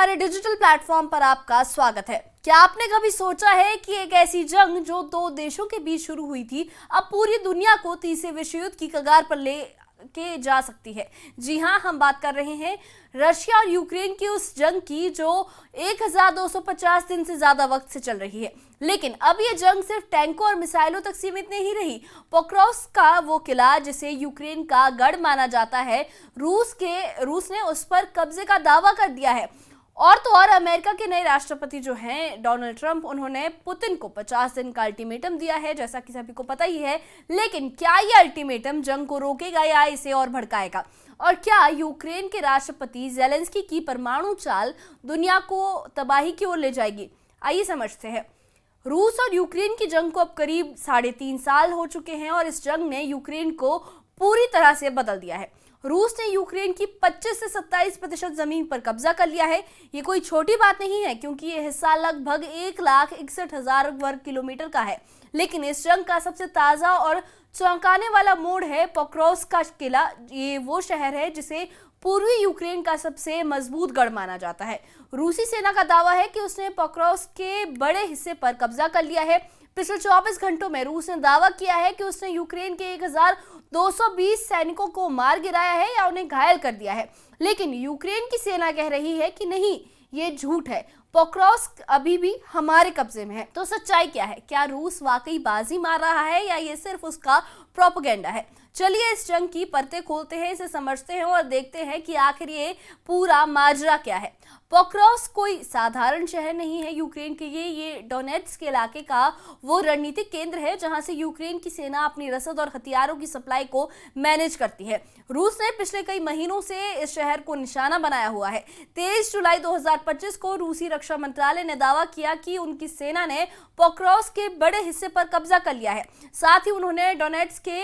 हमारे digital platform पर आपका स्वागत है। क्या आपने कभी सोचा है कि एक ऐसी जंग जो दो देशों के बीच शुरू हुई थी अब पूरी दुनिया को तीसरे विश्व युद्ध की कगार पर ले के जा सकती है। जी हां, हम बात कर रहे हैं रशिया और यूक्रेन की उस जंग की जो 1250 दिन से ज्यादा वक्त से चल रही है। लेकिन अब ये जंग सिर्फ टैंकों और मिसाइलों तक सीमित नहीं रही। पोक्रोव्स्क का वो किला जिसे यूक्रेन का गढ़ माना जाता है, रूस ने उस पर कब्जे का दावा कर दिया है। और तो और अमेरिका के नए राष्ट्रपति जो हैं डोनाल्ड ट्रंप, उन्होंने पुतिन को 50 दिन का अल्टीमेटम दिया है, जैसा कि सभी को पता ही है। लेकिन क्या ये अल्टीमेटम जंग को रोकेगा या इसे और भड़काएगा? और क्या यूक्रेन के राष्ट्रपति ज़ेलेंस्की की परमाणु चाल दुनिया को तबाही की ओर ले जाएगी? आइए समझते हैं। रूस और यूक्रेन की जंग को अब करीब 3.5 साल हो चुके हैं और इस जंग ने यूक्रेन को पूरी तरह से बदल दिया है। रूस ने यूक्रेन की 25 से 27% जमीन पर कब्जा कर लिया है। ये कोई छोटी बात नहीं है, क्योंकि ये हिस्सा लगभग 1,61,000 वर्ग किलोमीटर का है। लेकिन इस जंग का सबसे ताज़ा और चौंकाने वाला मोड़ है पोक्रोव्स्क का किला। ये वो शहर है जिसे पूर्वी यूक्रेन का सबसे मजबूत गढ़ माना जाता है। रूसी सेना का दावा है कि उसने पोक्रोव्स्क के बड़े हिस्से पर कब्जा कर लिया है। पिछले 24 घंटों में रूस ने दावा किया है कि उसने यूक्रेन के 1220 सैनिकों को मार गिराया है या उन्हें घायल कर दिया है। लेकिन यूक्रेन की सेना कह रही है कि नहीं, ये झूठ है, पोक्रोव्स्क अभी भी हमारे कब्जे में है। तो सच्चाई क्या है? क्या रूस वाकई बाजी मार रहा है या ये सिर्फ उसका प्रोपेगेंडा है? चलिए इस जंग की परतें खोलते हैं, इसे समझते हैं और देखते हैं कि आखिर ये पूरा माजरा क्या है। पोक्रोव्स्क कोई साधारण शहर नहीं है यूक्रेन के लिए। ये डोनेट्स्क के इलाके का वो रणनीतिक केंद्र है जहां से यूक्रेन की सेना अपनी रसद और हथियारों की सप्लाई को मैनेज करती है। रूस ने पिछले कई महीनों से इस शहर को निशाना बनाया हुआ है। 23 जुलाई 2025 को रूसी रक्षा मंत्रालय ने दावा किया कि उनकी सेना ने पोक्रोव्स्क के बड़े हिस्से पर कब्जा कर लिया है। साथ ही उन्होंने डोनेट्स्क के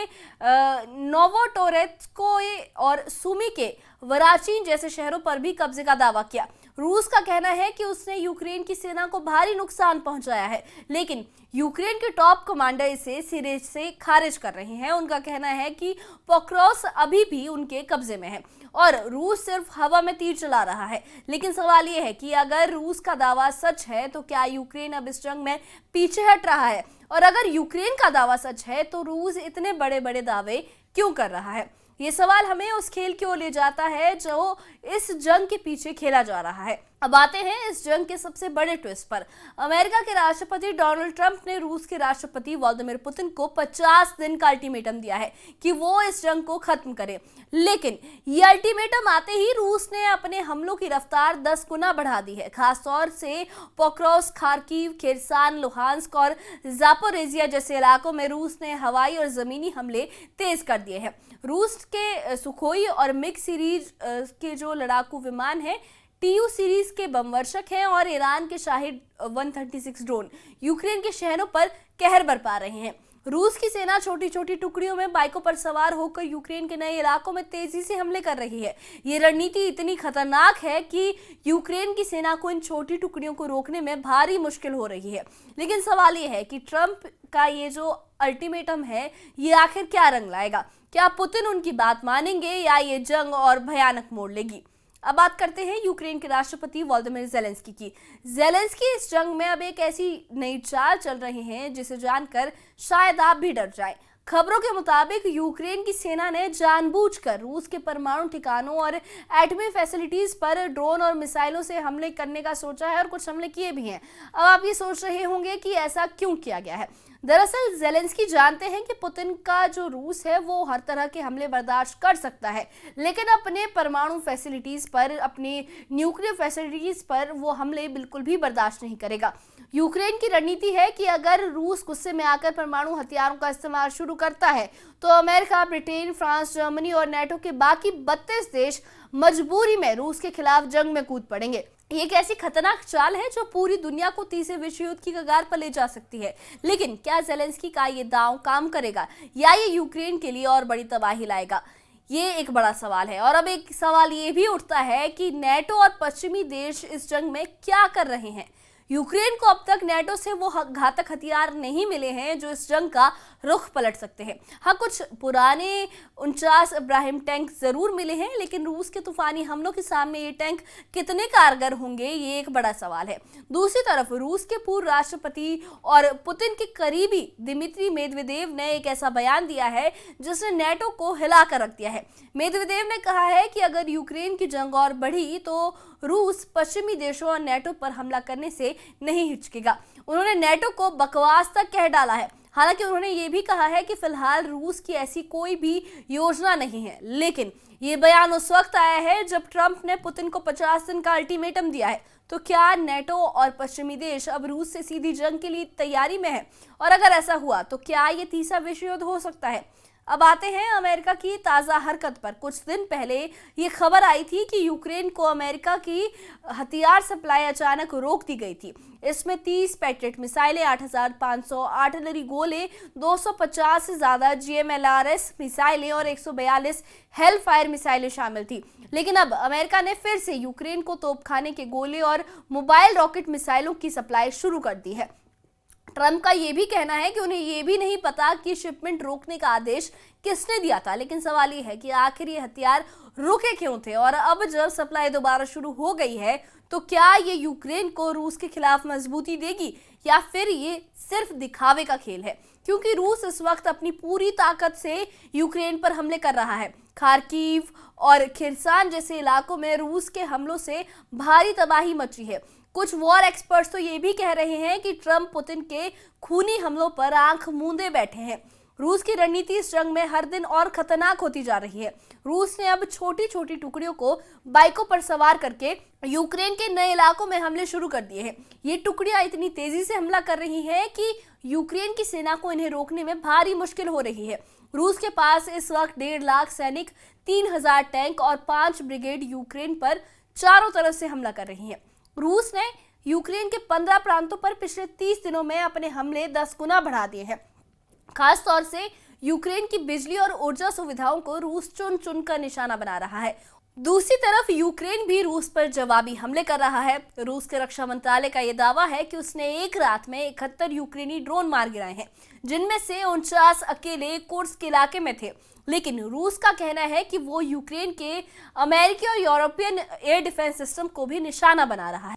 नोवोटोरेत्स्कोय और सुमी के वराचिन जैसे शहरों पर भी कब्जे का दावा किया। रूस का कहना है कि उसने यूक्रेन की सेना को भारी नुकसान पहुंचाया है, लेकिन यूक्रेन के टॉप कमांडर इसे सिरे से खारिज कर रहे हैं। उनका कहना है कि पोक्रोव्स्क अभी भी उनके कब्जे में है और रूस सिर्फ हवा में तीर चला रहा है। लेकिन सवाल यह है कि अगर रूस का दावा सच है तो क्या यूक्रेन अब इस जंग में पीछे हट रहा है? और अगर यूक्रेन का दावा सच है तो रूस इतने बड़े बड़े दावे क्यों कर रहा है? ये सवाल हमें उस खेल की ओर ले जाता है जो इस जंग के पीछे खेला जा रहा है। अब आते हैं इस जंग के सबसे बड़े ट्विस्ट पर। अमेरिका के राष्ट्रपति डोनाल्ड ट्रंप ने रूस के राष्ट्रपति व्लादिमीर पुतिन को 50 दिन का अल्टीमेटम दिया है कि वो इस जंग को खत्म करे। लेकिन ये अल्टीमेटम आते ही रूस ने अपने हमलों की रफ्तार 10 गुना बढ़ा दी है। खासतौर से पोक्रोव्स्क, खार्किव, खेरसान, लुहांस्क और जापोरेजिया जैसे इलाकों में रूस ने हवाई और जमीनी हमले तेज कर दिए हैं। रूस के सुखोई और मिग सीरीज के जो लड़ाकू विमान हैं, TU सीरीज के बमवर्षक हैं और ईरान के शाहिद 136 ड्रोन यूक्रेन के शहरों पर कहर बरपा रहे हैं। रूस की सेना छोटी छोटी टुकड़ियों में बाइकों पर सवार होकर यूक्रेन के नए इलाकों में तेजी से हमले कर रही है। ये रणनीति इतनी खतरनाक है कि यूक्रेन की सेना को इन छोटी टुकड़ियों को रोकने में भारी मुश्किल हो रही है। लेकिन सवाल ये है कि ट्रंप का ये जो अल्टीमेटम है, ये आखिर क्या रंग लाएगा? क्या पुतिन उनकी बात मानेंगे या ये जंग और भयानक मोड़ लेगी? अब बात करते हैं यूक्रेन के राष्ट्रपति व्लादिमीर ज़ेलेंस्की की। ज़ेलेंस्की इस जंग में अब एक ऐसी नई चाल चल रहे हैं जिसे जानकर शायद आप भी डर जाएं। खबरों के मुताबिक यूक्रेन की सेना ने जानबूझकर रूस के परमाणु ठिकानों और एटमी फैसिलिटीज पर ड्रोन और मिसाइलों से हमले करने का सोचा है और कुछ हमले किए भी हैं। अब आप ये सोच रहे होंगे कि ऐसा क्यों किया गया है। दरअसल ज़ेलेंस्की जानते हैं कि पुतिन का जो रूस है वो हर तरह के हमले बर्दाश्त कर सकता है, लेकिन अपने परमाणु फैसिलिटीज पर, अपने न्यूक्लियर फैसिलिटीज पर वो हमले बिल्कुल भी बर्दाश्त नहीं करेगा। यूक्रेन की रणनीति है कि अगर रूस गुस्से में आकर परमाणु हथियारों का इस्तेमाल शुरू करता है तो अमेरिका, ब्रिटेन, फ्रांस, जर्मनी और नेटो के बाकी 32 देश मजबूरी में रूस के खिलाफ जंग में कूद पड़ेंगे। ये एक ऐसी खतरनाक चाल है जो पूरी दुनिया को तीसरे विश्व युद्ध की कगार पर ले जा सकती है। लेकिन क्या ज़ेलेंस्की का ये दांव काम करेगा या ये यूक्रेन के लिए और बड़ी तबाही लाएगा? ये एक बड़ा सवाल है। और अब एक सवाल ये भी उठता है कि नेटो और पश्चिमी देश इस जंग में क्या कर रहे हैं? यूक्रेन को अब तक नेटो से वो घातक हथियार नहीं मिले हैं जो इस जंग का रुख पलट सकते हैं। हाँ, कुछ पुराने 49 इब्राहिम टैंक जरूर मिले हैं, लेकिन रूस के तूफानी हमलों के सामने ये टैंक कितने कारगर होंगे, ये एक बड़ा सवाल है। दूसरी तरफ रूस के पूर्व राष्ट्रपति और पुतिन के करीबी दिमित्री मेदवेदेव ने एक ऐसा बयान दिया है जिसने नेटो को हिला कर रख दिया है। मेदवेदेव ने कहा है कि अगर यूक्रेन की जंग और बढ़ी तो रूस पश्चिमी देशों और नेटो पर हमला करने से नहीं हिचकेगा। उन्होंने नेटो को बकवास तक कह डाला है। हालांकि उन्होंने ये भी कहा है कि फिलहाल रूस की ऐसी कोई भी योजना नहीं है, लेकिन ये बयान उस वक्त आया है जब ट्रंप ने पुतिन को 50 दिन का अल्टीमेटम दिया है। तो क्या नेटो और पश्चिमी देश अब रूस से सीधी जंग के लिए तैयारी में है? और अगर ऐसा हुआ तो क्या ये तीसरा विश्व युद्ध हो सकता है? अब आते हैं अमेरिका की ताज़ा हरकत पर। कुछ दिन पहले ये खबर आई थी कि यूक्रेन को अमेरिका की हथियार सप्लाई अचानक रोक दी गई थी। इसमें 30 पैट्रियट मिसाइलें, 8,500 आर्टिलरी गोले, 250 से ज़्यादा GMLRS मिसाइलें और 142 हेलफायर मिसाइलें शामिल थी। लेकिन अब अमेरिका ने फिर से यूक्रेन को तोपखाने के गोले और मोबाइल रॉकेट मिसाइलों की सप्लाई शुरू कर दी है। ट्रंप का यह भी कहना है कि उन्हें यह भी नहीं पता कि शिपमेंट रोकने का आदेश किसने दिया था, लेकिन सवाल यह है कि आखिर ये हथियार रुके क्यों थे। और अब जब सप्लाई दोबारा शुरू हो गई है तो क्या ये यूक्रेन को रूस के खिलाफ मजबूती देगी या फिर ये सिर्फ दिखावे का खेल है? क्योंकि रूस इस वक्त अपनी पूरी ताकत से यूक्रेन पर हमले कर रहा है। खार्किव और खिरसान जैसे इलाकों में रूस के हमलों से भारी तबाही मची है। कुछ वॉर एक्सपर्ट्स तो ये भी कह रहे हैं कि ट्रंप पुतिन के खूनी हमलों पर आंख मूंदे बैठे हैं। रूस की रणनीति इस जंग में हर दिन और खतरनाक होती जा रही है। रूस ने अब छोटी छोटी टुकड़ियों को बाइकों पर सवार करके यूक्रेन के नए इलाकों में हमले शुरू कर दिए हैं। ये टुकड़ियां इतनी तेजी से हमला कर रही हैं कि यूक्रेन की सेना को इन्हें रोकने में भारी मुश्किल हो रही है। रूस के पास इस वक्त 1.5 लाख सैनिक, 3,000 टैंक और 5 ब्रिगेड यूक्रेन पर चारों तरफ से हमला कर रही हैं। रूस ने यूक्रेन के 15 प्रांतों पर पिछले 30 दिनों में अपने हमले 10 गुना बढ़ा दिए हैं। खास तौर से यूक्रेन की बिजली और ऊर्जा सुविधाओं को रूस चुन चुन कर निशाना बना रहा है। दूसरी तरफ यूक्रेन भी रूस पर जवाबी हमले कर रहा है। रूस के रक्षा मंत्रालय का यह दावा है कि उसने एक रात में 71 यूक्रेनी ड्रोन मार गिराए हैं, जिनमें से 49 अकेले कुर्स्क इलाके में थे। लेकिन रूस का कहना है कि वो यूक्रेन के अमेरिकी और यूरोपियन एयर डिफेंस सिस्टम को भी निशाना बना रहा है।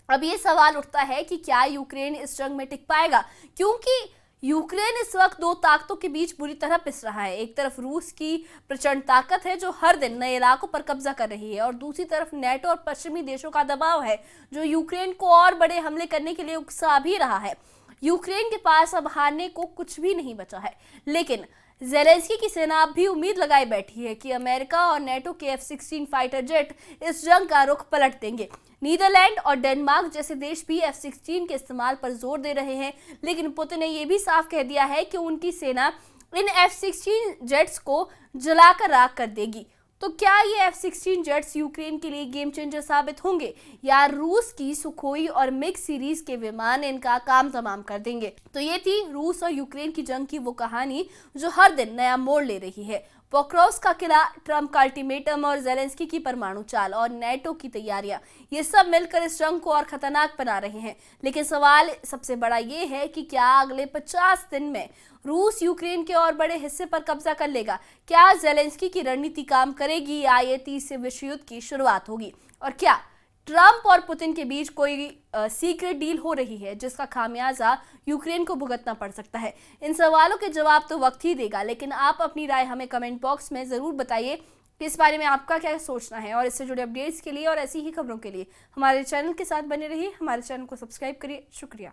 अब ये सवाल उठता है कि क्या यूक्रेन इस जंग में टिक पाएगा, क्योंकि यूक्रेन इस वक्त दो ताकतों के बीच बुरी तरह पिस रहा है। एक तरफ रूस की प्रचंड ताकत है जो हर दिन नए इलाकों पर कब्जा कर रही है, और दूसरी तरफ नेटो और पश्चिमी देशों का दबाव है जो यूक्रेन को और बड़े हमले करने के लिए उकसा भी रहा है। यूक्रेन के पास अब हारने को कुछ भी नहीं बचा है, लेकिन ज़ेलेंस्की की सेना अब भी उम्मीद लगाए बैठी है कि अमेरिका और नेटो के F-16 फाइटर जेट इस जंग का रुख पलट देंगे। नीदरलैंड और डेनमार्क जैसे देश भी F-16 के इस्तेमाल पर जोर दे रहे हैं, लेकिन पुतिन ने यह भी साफ कह दिया है कि उनकी सेना इन F-16 जेट्स को जलाकर राख कर देगी। तो क्या ये F-16 जेट्स यूक्रेन के लिए गेम चेंजर साबित होंगे, या रूस की सुखोई और मिक्स सीरीज के विमान इनका काम तमाम कर देंगे? तो ये थी रूस और यूक्रेन की जंग की वो कहानी जो हर दिन नया मोड़ ले रही है। पोक्रोव्स्क का किला, ट्रंप का अल्टीमेटम और ज़ेलेंस्की की परमाणु चाल और नेटो की तैयारियां, ये सब मिलकर इस जंग को और खतरनाक बना रहे हैं। लेकिन सवाल सबसे बड़ा ये है कि क्या अगले 50 दिन में रूस यूक्रेन के और बड़े हिस्से पर कब्जा कर लेगा? क्या ज़ेलेंस्की की रणनीति काम करेगी, या ये तीसरे विश्व युद्ध की शुरुआत होगी? और क्या ट्रंप और पुतिन के बीच कोई सीक्रेट डील हो रही है जिसका खामियाजा यूक्रेन को भुगतना पड़ सकता है? इन सवालों के जवाब तो वक्त ही देगा, लेकिन आप अपनी राय हमें कमेंट बॉक्स में ज़रूर बताइए कि इस बारे में आपका क्या सोचना है। और इससे जुड़े अपडेट्स के लिए और ऐसी ही खबरों के लिए हमारे चैनल के साथ बने रहिए। हमारे चैनल को सब्सक्राइब करिए। शुक्रिया।